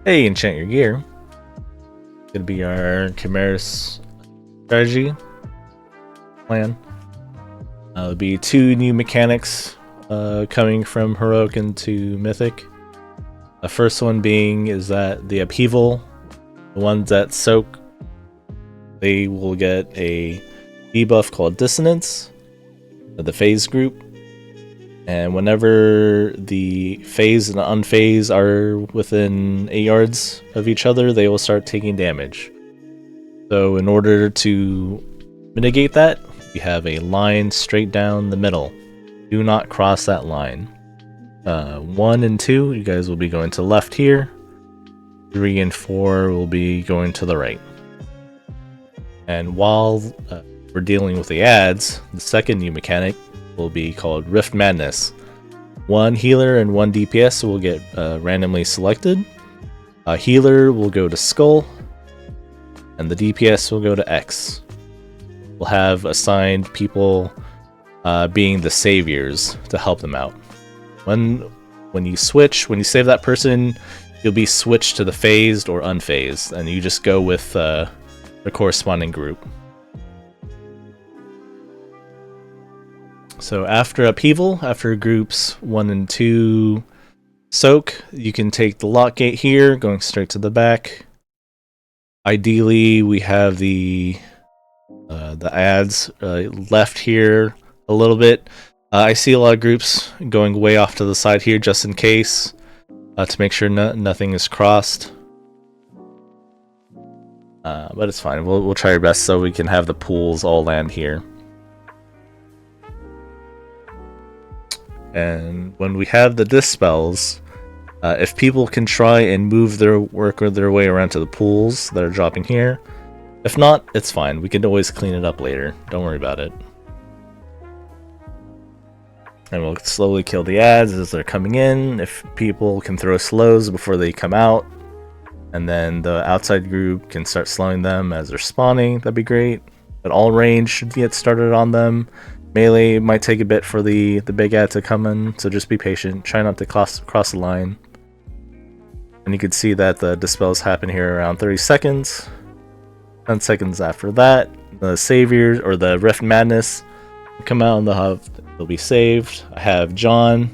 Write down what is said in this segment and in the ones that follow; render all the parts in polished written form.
Hey, enchant your gear. Gonna be our Chimaerus strategy plan. There'll be two new mechanics coming from Heroic into Mythic. The first one being is that the upheaval, the ones that soak, they will get a debuff called Dissonance of the phase group. And whenever the phase and the unphase are within 8 yards of each other, they will start taking damage. So in order to mitigate that, we have a line straight down the middle. Do not cross that line. 1 and 2, you guys will be going to the left here. 3 and 4 will be going to the right. And while we're dealing with the adds, the second new mechanic will be called Rift Madness. 1 healer and 1 DPS will get randomly selected. A healer will go to Skull, and the DPS will go to X. We'll have assigned people being the saviors to help them out. When you save that person, you'll be switched to the phased or unphased, and you just go with the corresponding group. So after upheaval, after groups 1 and 2 soak, you can take the lock gate here, going straight to the back. Ideally, we have the adds left here a little bit. I see a lot of groups going way off to the side here just in case, to make sure nothing is crossed. But it's fine. We'll try our best so we can have the pools all land here. And when we have the dispels, if people can try and work their way around to the pools that are dropping here. If not, it's fine. We can always clean it up later. Don't worry about it. And we'll slowly kill the adds as they're coming in. If people can throw slows before they come out, and then the outside group can start slowing them as they're spawning, that'd be great. But all range should get started on them. Melee might take a bit for the big ad to come in, so just be patient. Try not to cross the line. And you can see that the dispels happen here around 30 seconds. 10 seconds after that, the saviors or the Rift Madness come out and they'll be saved. I have John.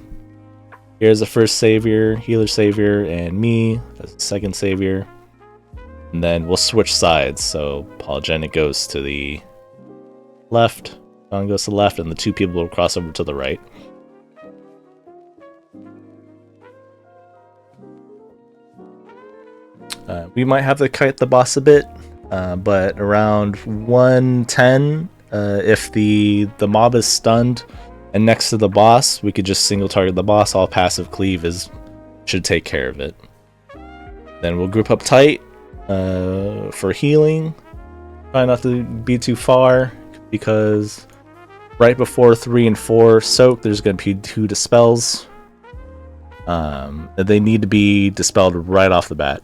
Here's the first savior, healer savior, and me as the second savior. And then we'll switch sides. So Apologetic goes to the left. John goes to the left, and the two people will cross over to the right. We might have to kite the boss a bit, but around 110, if the mob is stunned and next to the boss, we could just single target the boss. All passive cleave should take care of it. Then we'll group up tight for healing. Try not to be too far, because right before 3 and 4 soak, there's going to be 2 dispels. They need to be dispelled right off the bat.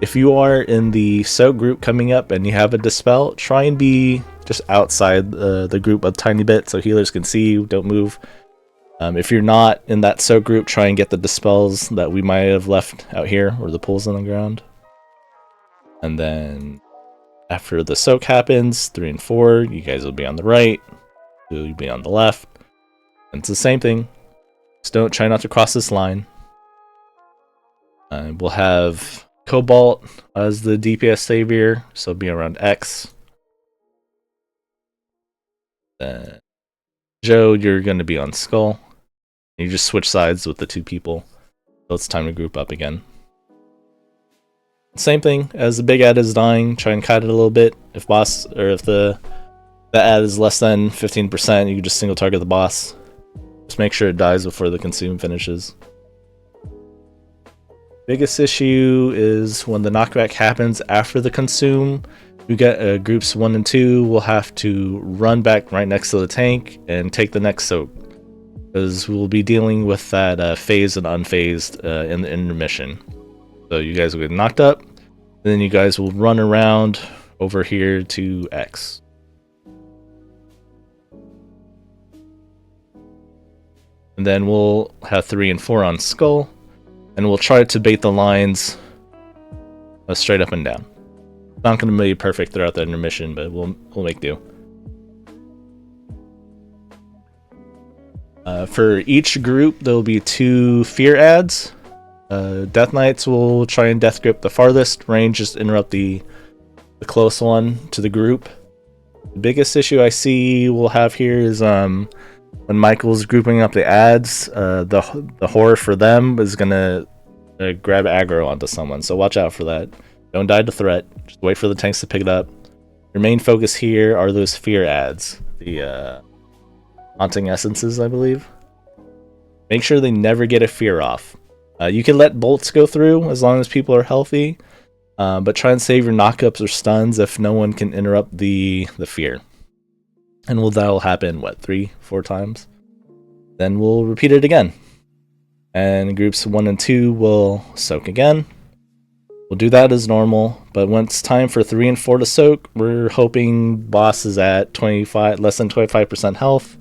If you are in the soak group coming up and you have a dispel, try and be just outside the group a tiny bit so healers can see you. Don't move. If you're not in that soak group, try and get the dispels that we might have left out here, or the pools on the ground. And then after the soak happens, 3 and 4, you guys will be on the right. You'll be on the left. And it's the same thing. Just try not to cross this line. We'll have Cobalt as the DPS savior, so it'll be around X. Joe, you're going to be on Skull. You just switch sides with the 2 people. So it's time to group up again. Same thing, as the big ad is dying, try and kite it a little bit. If the ad is less than 15%, you can just single target the boss. Just make sure it dies before the consume finishes. Biggest issue is when the knockback happens after the consume. We get groups 1 and 2 will have to run back right next to the tank and take the next soak, because we'll be dealing with that phased and unphased in the intermission. So you guys will get knocked up, and then you guys will run around over here to X. And then we'll have 3 and 4 on Skull, and we'll try to bait the lines straight up and down. Not going to be perfect throughout the intermission, but we'll make do. For each group, there will be 2 fear ads. Death Knights will try and death grip the farthest. Range just interrupt the close one to the group. The biggest issue I see we'll have here is when Michael's grouping up the ads, the horror for them is gonna grab aggro onto someone. So watch out for that. Don't die to threat. Just wait for the tanks to pick it up. Your main focus here are those fear ads, the haunting essences, I believe. Make sure they never get a fear off. You can let bolts go through as long as people are healthy, but try and save your knockups or stuns if no one can interrupt the fear. And that'll happen, what, 3-4 times? Then we'll repeat it again. And groups 1 and 2 will soak again. We'll do that as normal, but when it's time for 3 and 4 to soak, we're hoping boss is at less than 25% health.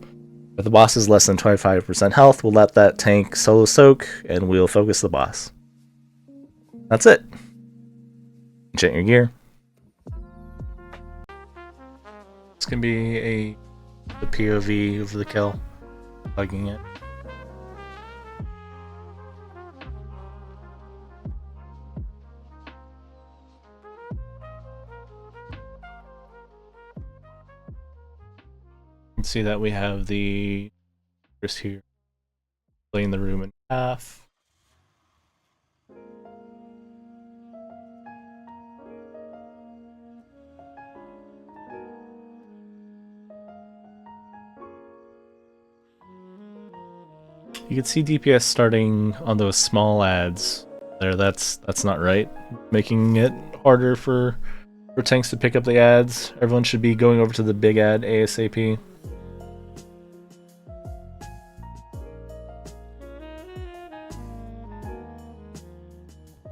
If the boss is less than 25% health, we'll let that tank solo soak, and we'll focus the boss. That's it. Enchant your gear. It's gonna be the POV of the kill, plugging it. See that we have the Chris here playing the room in half. You can see DPS starting on those small ads there. That's not right. Making it harder for tanks to pick up the ads. Everyone should be going over to the big ad ASAP.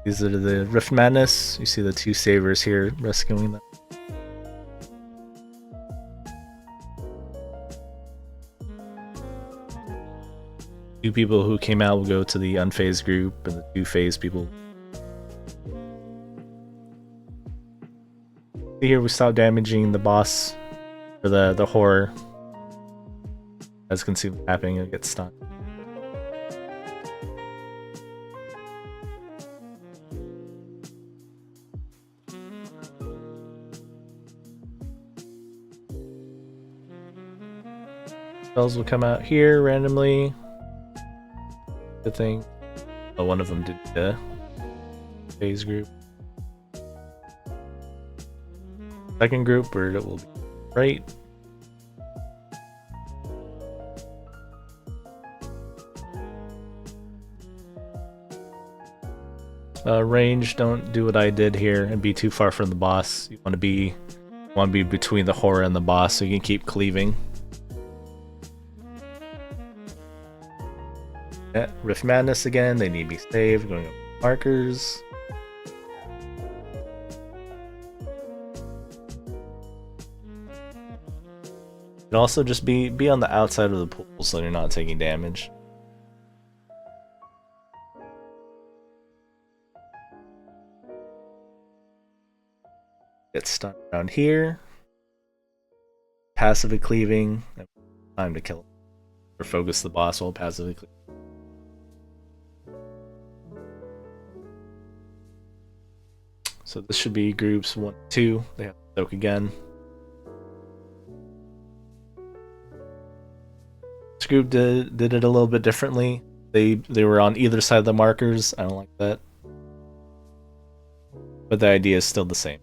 These are the Rift Madness. You see the 2 savers here rescuing them. Two people who came out will go to the unfazed group, and the 2 phased people. See here, we stop damaging the boss for the horror. As you can see what's happening, it gets stunned. Spells will come out here randomly. Good thing. Oh, one of them did the phase group. Second group where it will be right. Range, don't do what I did here and be too far from the boss. You want to be between the horror and the boss so you can keep cleaving. Yeah, Rift Madness again, they need to be saved, going up markers. And also just be on the outside of the pool so you're not taking damage. Get stunned around here. Passively cleaving. Time to kill him. Or focus the boss while passively cleaving. So this should be groups 1 and 2. They have to soak again. This group did it a little bit differently. They were on either side of the markers. I don't like that. But the idea is still the same.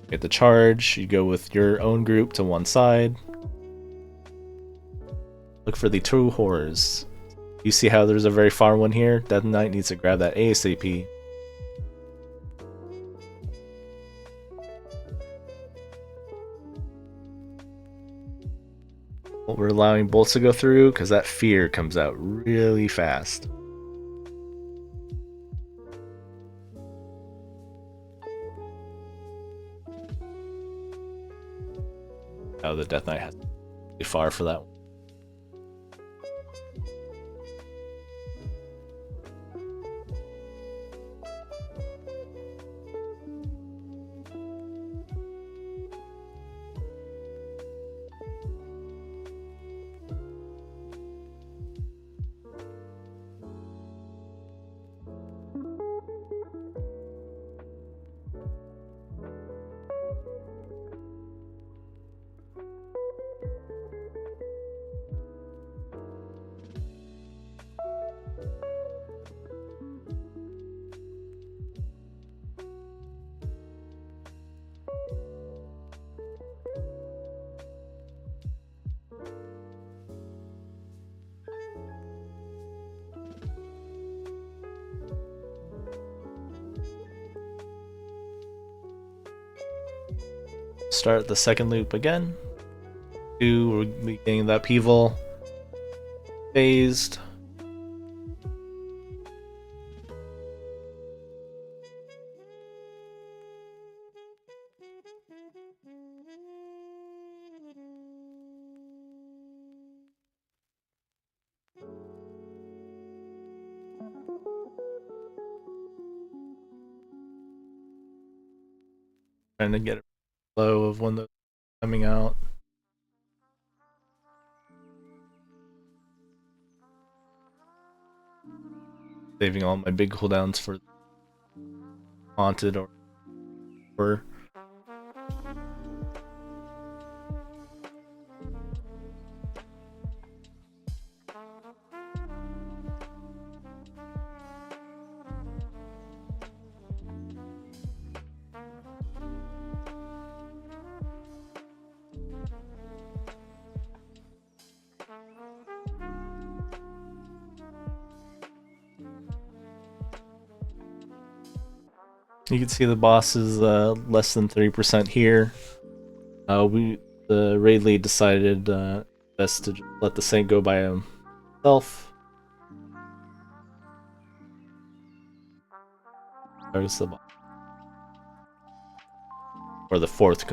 Get the charge, you go with your own group to one side. Look for the 2 horrors. You see how there's a very far one here? Death Knight needs to grab that ASAP. We're allowing bolts to go through because that fear comes out really fast. Oh, the Death Knight has to be far for that one. Start the second loop again. 2, we're getting that Prevail phased. Trying to get a flow of when those are coming out. Saving all my big cooldowns for Haunted or you can see the boss is less than 30% here. The raid lead decided best to just let the Saint go by himself. There's the boss. Or the fourth